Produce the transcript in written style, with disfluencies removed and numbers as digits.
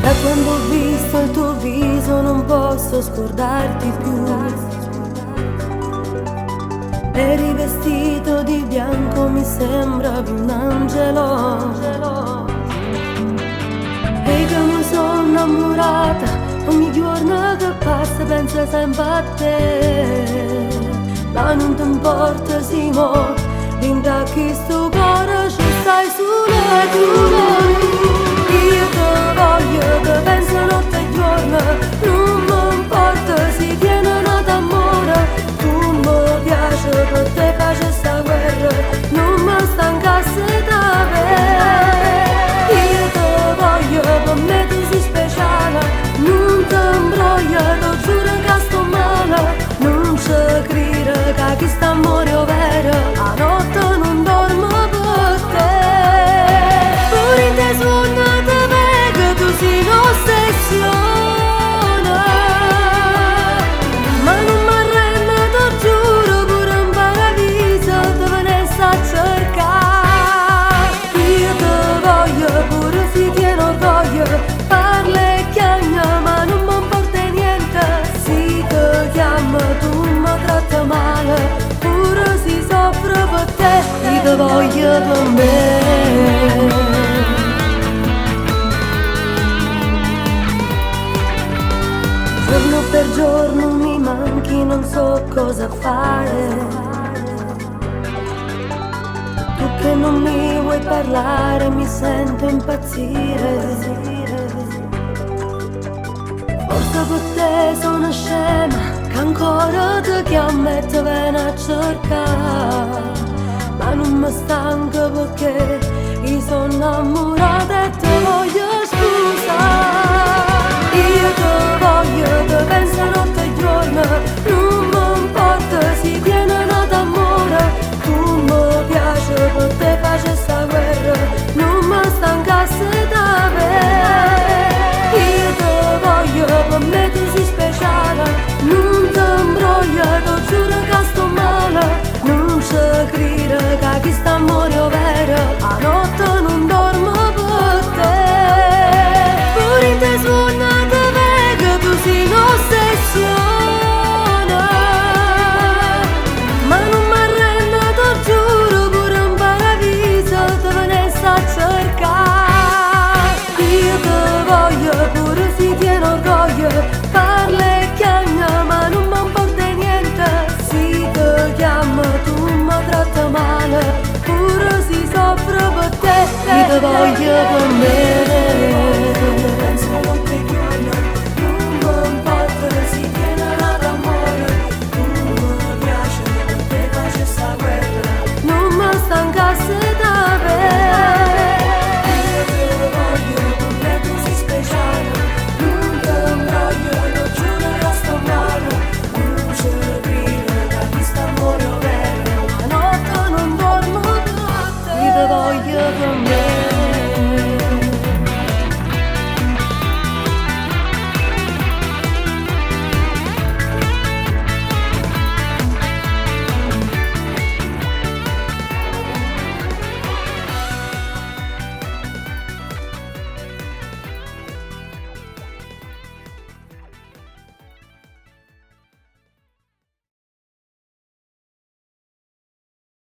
Da quando ho visto il tuo viso non posso scordarti più. Eri vestito di bianco, mi sembravi un angelo. E che mi sono innamorata, ogni giorno che passa penso sempre a te. Ma non ti importa, Simo, vinta che sto cuore ci stai solo tu. Io te voglio, te penso notte e giorno, non mi importa se tiene d'amore. Tu mi piace, per te faccio sta guerra, non mi stancasse da me. Io te voglio, per me tu sei speciale, non ti imbroglio, ti giuro che sto male. Non ci credere che questo amore è vero, a notte non dormo per te. Pure in te sogno te vedo, tu sei un'ossessione. Ma non mi arrendo, ti giuro, pure in paradiso te venessi a cercare. Io te voglio, pure se tieni orgoglio, parla e chiagna, ma non mi importa niente. Se ti chiamo tu mi tratti male, pure se soffro per te, io te voglio per me. Giorno per giorno mi manchi, non so cosa fare. Tu che non mi vuoi parlare, mi sento impazzire. Forse per te sono scema, che ancora ti chiamo e ti viene a cercare. Ma non mi stanco perché io sono innamorata e ti voglio scusare. Io te voglio, te penso notte e giorno, non mi importa se tiene d'amore. Tu mi piace, per te faccio sta guerra, non mi stancasse da me. Io te voglio, per me tu sei speciale, non ti imbroglio, ti giuro che sto male. Non ci credere che questo amore è vero, a notte non dormo per te. Pure in te sogno te vedo, tu sei un'ossessione. Ma non mi arrendo, ti giuro, pure in paradiso te venessi a cercare. Io te voglio, pure se tieni orgoglio, parla e chiagna, ma non mi importa niente. Se ti chiamo tu mi tratti male, pure se soffro per te, io te voglio per me.